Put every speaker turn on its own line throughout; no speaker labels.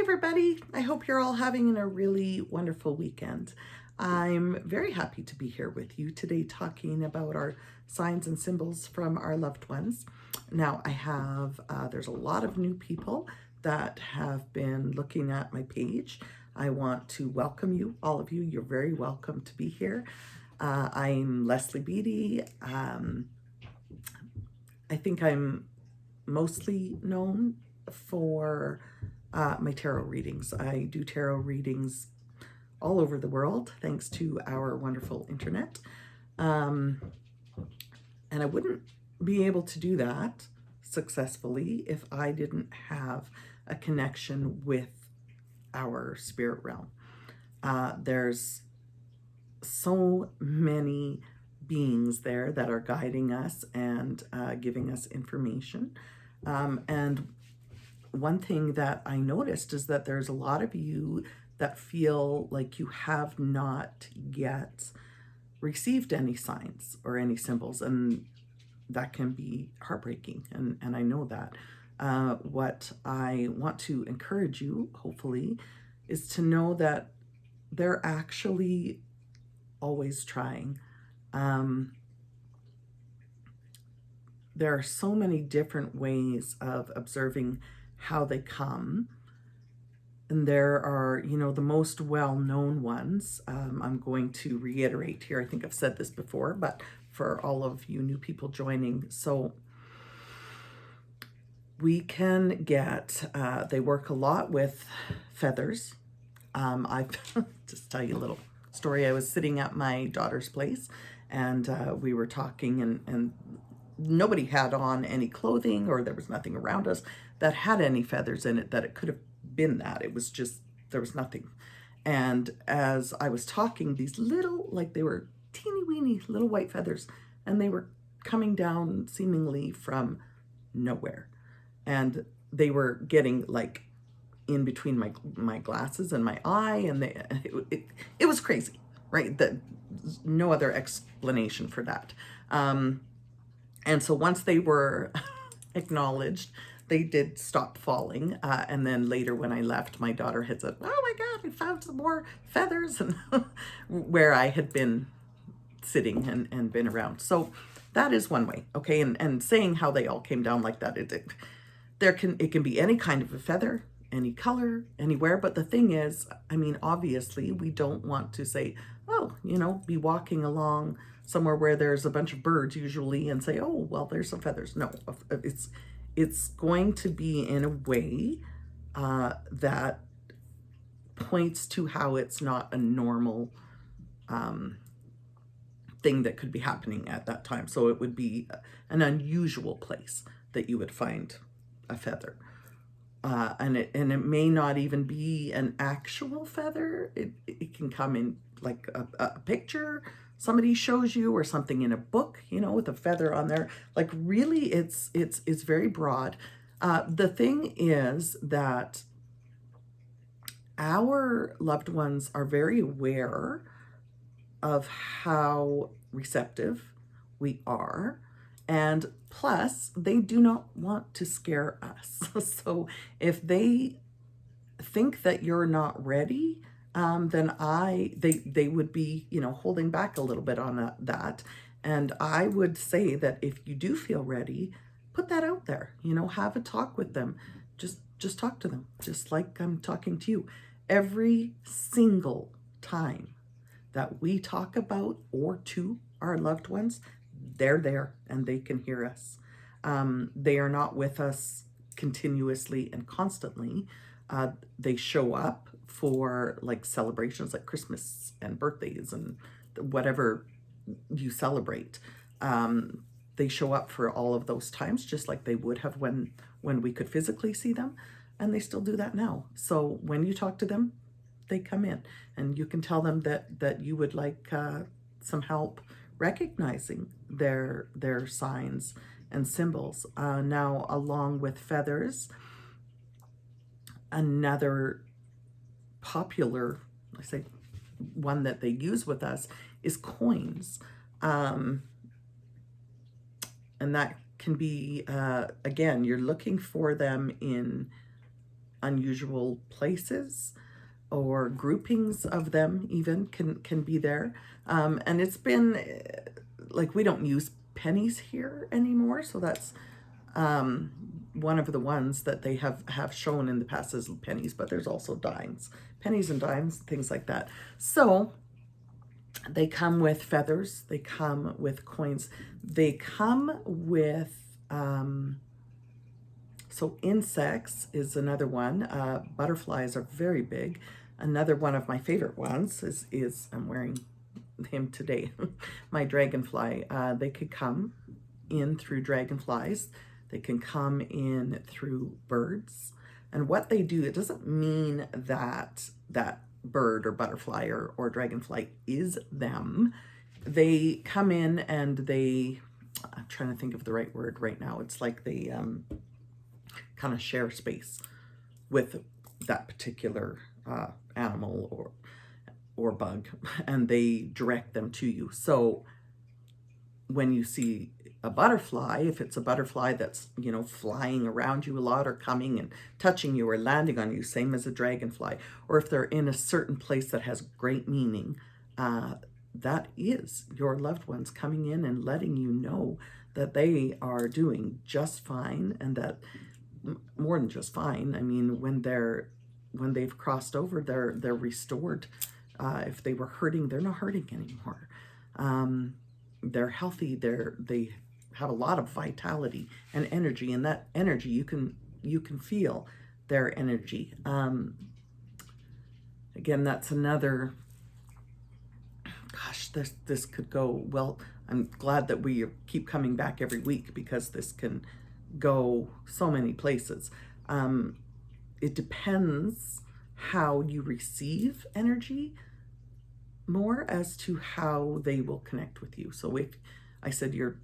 everybody. I hope you're all having a really wonderful weekend. I'm very happy to be here with you today talking about our signs and symbols from our loved ones. Now, there's a lot of new people that have been looking at my page. I want to welcome you, all of you. You're very welcome to be here. I'm Leslie Beatty. I think I'm mostly known for my tarot readings. I do tarot readings all over the world thanks to our wonderful internet. And I wouldn't be able to do that successfully if I didn't have a connection with our spirit realm. There's so many beings there that are guiding us and giving us information. And one thing that I noticed is that there's a lot of you that feel like you have not yet received any signs or any symbols, and that can be heartbreaking, and I know that. What I want to encourage you, hopefully, is to know that they're actually always trying. There are so many different ways of observing how they come. And there are, the most well-known ones. I'm going to reiterate here. I think I've said this before, but for all of you new people joining. So we can get, they work a lot with feathers. I've just tell you a little story. I was sitting at my daughter's place and we were talking and nobody had on any clothing, or there was nothing around us that had any feathers in it that it could have been that. It was just, there was nothing. And as I was talking, these little, like they were teeny weeny little white feathers, and they were coming down seemingly from nowhere. And they were getting like in between my glasses and my eye, and it was crazy, right? That no other explanation for that. And so once they were acknowledged, they did stop falling. And then later when I left, my daughter had said, "Oh my God, I found some more feathers," and where I had been sitting and been around. So that is one way, okay? And saying how they all came down like that, it can be any kind of a feather, any color, anywhere. But the thing is, I mean, obviously we don't want to say, oh, be walking along somewhere where there's a bunch of birds usually and say, oh, well, there's some feathers. No, it's going to be in a way that points to how it's not a normal thing that could be happening at that time. So it would be an unusual place that you would find a feather. And it may not even be an actual feather. It can come in like a picture somebody shows you, or something in a book, with a feather on there. Like really, it's very broad. The thing is that our loved ones are very aware of how receptive we are. And plus, they do not want to scare us. So if they think that you're not ready, then they would be, holding back a little bit on that. And I would say that if you do feel ready, put that out there, have a talk with them. Just talk to them, just like I'm talking to you. Every single time that we talk about or to our loved ones, they're there and they can hear us. They are not with us continuously and constantly. They show up for like celebrations like Christmas and birthdays and whatever you celebrate. They show up for all of those times, just like they would have when we could physically see them, and they still do that now. So when you talk to them, they come in, and you can tell them that you would like some help recognizing their signs and symbols. Now, along with feathers, another popular, I say, one that they use with us is coins. And that can be, again, you're looking for them in unusual places or groupings of them even can be there. And it's been like, we don't use pennies here anymore, so that's one of the ones that they have shown in the past as pennies, but there's also dimes, pennies and dimes, things like that. So they come with feathers, they come with coins, they come with so insects is another one. Butterflies are very big. Another one of my favorite ones is I'm wearing him today, my dragonfly. They could come in through dragonflies. They can come in through birds. And what they do, it doesn't mean that that bird or butterfly or dragonfly is them. They come in and I'm trying to think of the right word right now. It's like they kind of share space with that particular animal or bug, and they direct them to you. So when you see a butterfly, if it's a butterfly that's, flying around you a lot or coming and touching you or landing on you, same as a dragonfly, or if they're in a certain place that has great meaning, that is your loved ones coming in and letting you know that they are doing just fine, and that more than just fine. I mean, when they've crossed over, they're restored. If they were hurting, they're not hurting anymore. They're healthy. They have a lot of vitality and energy, and that energy you can feel their energy. Again, that's another. Gosh, this could go well. I'm glad that we keep coming back every week, because this can go so many places. It depends how you receive energy more as to how they will connect with you. So if I said you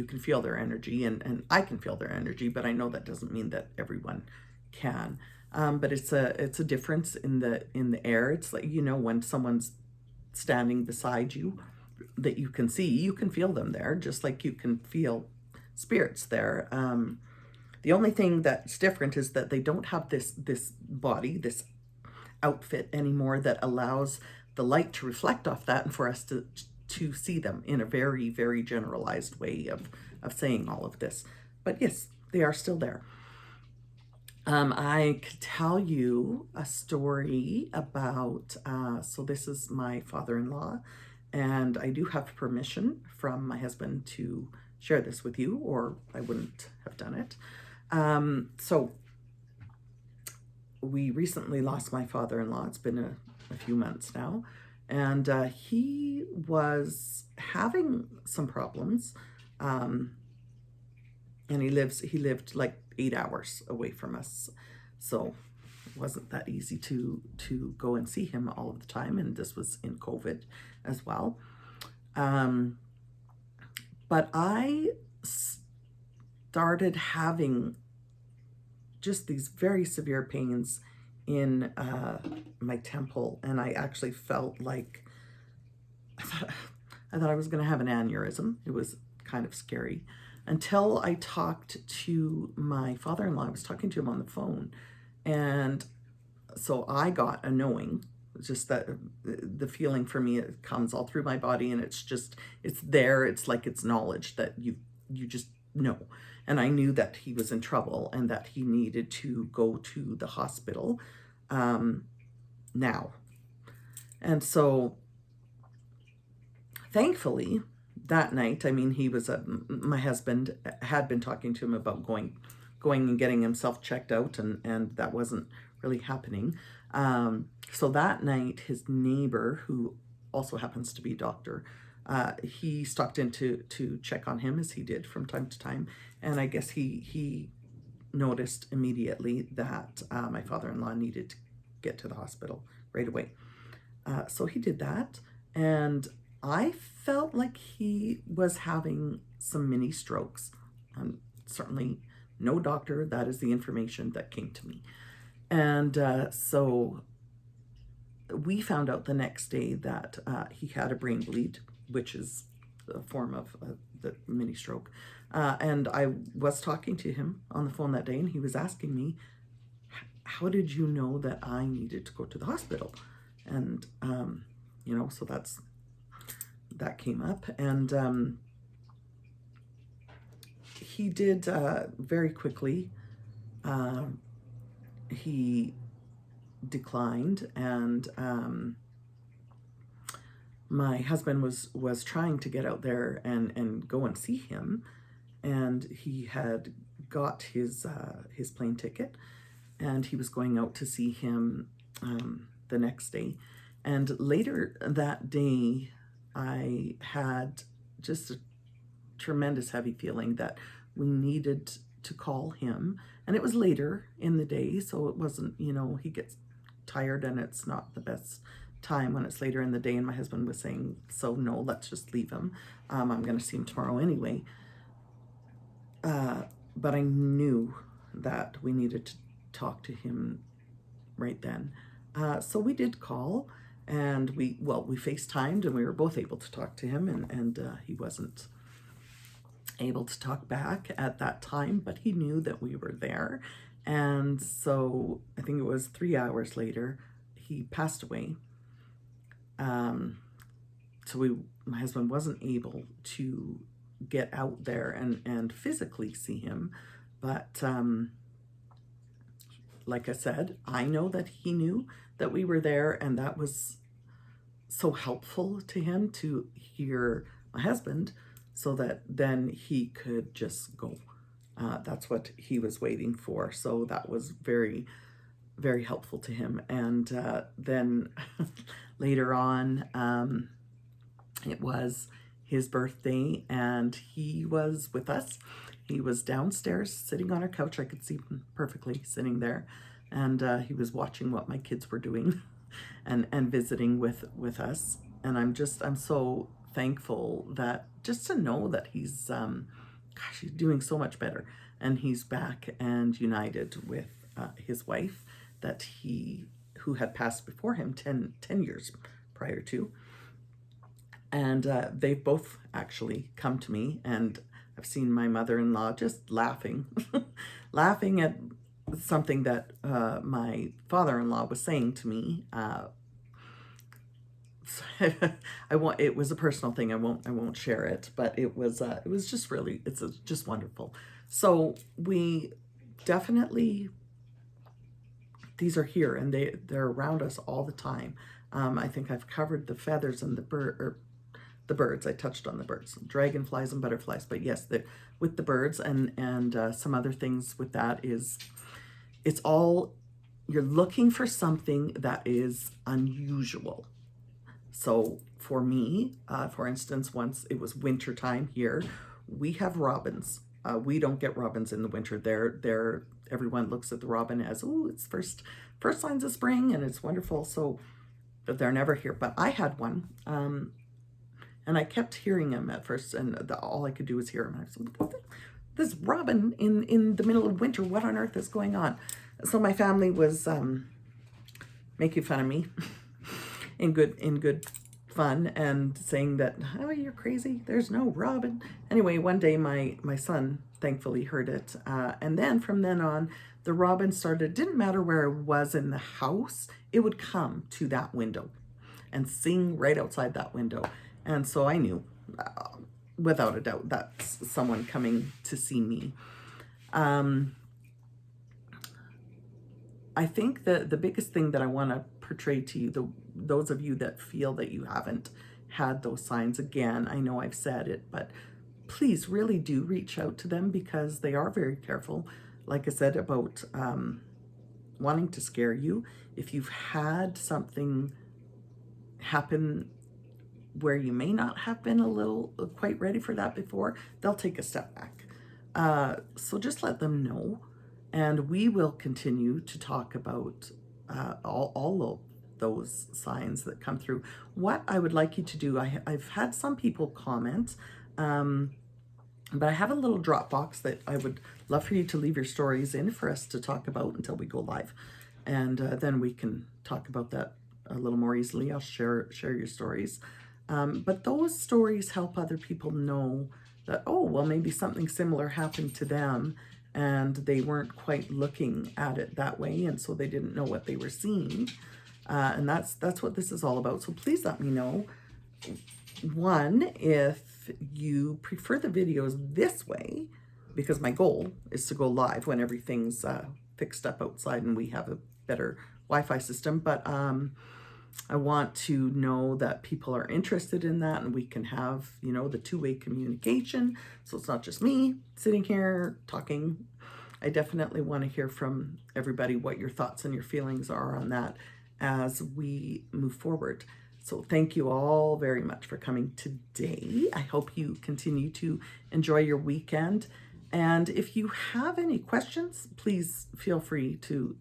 can feel their energy, and I can feel their energy, but I know that doesn't mean that everyone can. But it's a difference in the air. It's like, when someone's standing beside you that you can see, you can feel them there, just like you can feel spirits there. The only thing that's different is that they don't have this body, this outfit anymore that allows the light to reflect off that and for us to see them in a very, very generalized way of saying all of this. But yes, they are still there. I could tell you a story about, so this is my father-in-law, and I do have permission from my husband to share this with you, or I wouldn't have done it. So we recently lost my father-in-law. It's been a few months now, and he was having some problems, and he lived like 8 hours away from us, so it wasn't that easy to go and see him all of the time, and this was in COVID as well. But I started having just these very severe pains in my temple, and I actually felt like I thought I was going to have an aneurysm. It was kind of scary until I talked to my father-in-law. I was talking to him on the phone, and so I got a knowing. Just that the feeling for me, it comes all through my body, and it's there. It's like it's knowledge that you just know. And I knew that he was in trouble and that he needed to go to the hospital now. And so thankfully that night, I mean, he was my husband had been talking to him about going and getting himself checked out, and that wasn't really happening. So that night, his neighbor, who also happens to be a doctor, he stopped in to check on him, as he did from time to time. And I guess he noticed immediately that my father-in-law needed to get to the hospital right away. So he did that, and I felt like he was having some mini strokes. Certainly no doctor, that is the information that came to me. And so we found out the next day that he had a brain bleed, which is a form of the mini stroke. And I was talking to him on the phone that day, and he was asking me, how did you know that I needed to go to the hospital? And, you know, so that came up. And he did very quickly, he declined, and my husband was trying to get out there and go and see him, and he had got his plane ticket, and he was going out to see him the next day. And later that day, I had just a tremendous heavy feeling that we needed to call him. And it was later in the day, so it wasn't, you know, he gets tired and it's not the best time when it's later in the day. And my husband was saying, so no, let's just leave him. I'm going to see him tomorrow anyway. But I knew that we needed to talk to him right then. So we did call, and we FaceTimed, and we were both able to talk to him, and he wasn't able to talk back at that time, but he knew that we were there. And so I think it was 3 hours later, he passed away. So my husband wasn't able to get out there and physically see him, but like I said, I know that he knew that we were there, and that was so helpful to him to hear my husband, so that then he could just go. That's what he was waiting for. So that was very, very helpful to him. And then later on, it was his birthday, and he was with us. He was downstairs sitting on our couch. I could see him perfectly sitting there. And he was watching what my kids were doing and visiting with us. And I'm so thankful that just to know that he's, he's doing so much better. And he's back and united with his wife who had passed before him 10 years prior to. And they've both actually come to me, and I've seen my mother-in-law just laughing, laughing at something that my father-in-law was saying to me. It was a personal thing. I won't share it, but it was just really, just wonderful. So we definitely, these are here, and they're around us all the time. I think I've covered the feathers and the birds. I touched on the birds, dragonflies and butterflies, but yes, with the birds and some other things with that is, it's all, you're looking for something that is unusual. So for me, for instance, once it was winter time here, we have robins. We don't get robins in the winter. Everyone looks at the robin as, oh, it's first signs of spring and it's wonderful. So, but they're never here. But I had one, and I kept hearing him at first, and all I could do was hear him. I said, this robin in the middle of winter, what on earth is going on? So my family was making fun of me in good fun, and saying that, oh, you're crazy, there's no robin. Anyway, one day my son thankfully heard it, and then from then on, the robin started, didn't matter where it was in the house, it would come to that window and sing right outside that window. And so I knew, without a doubt, that's someone coming to see me. I think the biggest thing that I want to portray to you, those of you that feel that you haven't had those signs, again, I know I've said it, but please really do reach out to them, because they are very careful, like I said, about wanting to scare you. If you've had something happen where you may not have been quite ready for that before, they'll take a step back. So just let them know, and we will continue to talk about all of those signs that come through. What I would like you to do, I've had some people comment, but I have a little Dropbox that I would love for you to leave your stories in for us to talk about until we go live, and then we can talk about that a little more easily. I'll share your stories. But those stories help other people know that, oh, well, maybe something similar happened to them, and they weren't quite looking at it that way, and so they didn't know what they were seeing. And that's what this is all about. So please let me know, one, if you prefer the videos this way, because my goal is to go live when everything's fixed up outside and we have a better Wi-Fi system. But I want to know that people are interested in that, and we can have, you know, the two-way communication. So it's not just me sitting here talking. I definitely want to hear from everybody what your thoughts and your feelings are on that as we move forward. So thank you all very much for coming today. I hope you continue to enjoy your weekend. And if you have any questions, please feel free to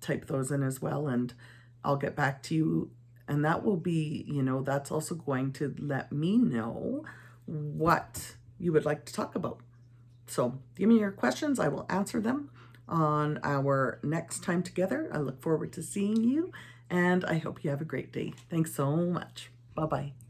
type those in as well, and I'll get back to you. And that will be, you know, that's also going to let me know what you would like to talk about. So give me your questions. I will answer them on our next time together. I look forward to seeing you, and I hope you have a great day. Thanks so much. Bye-bye.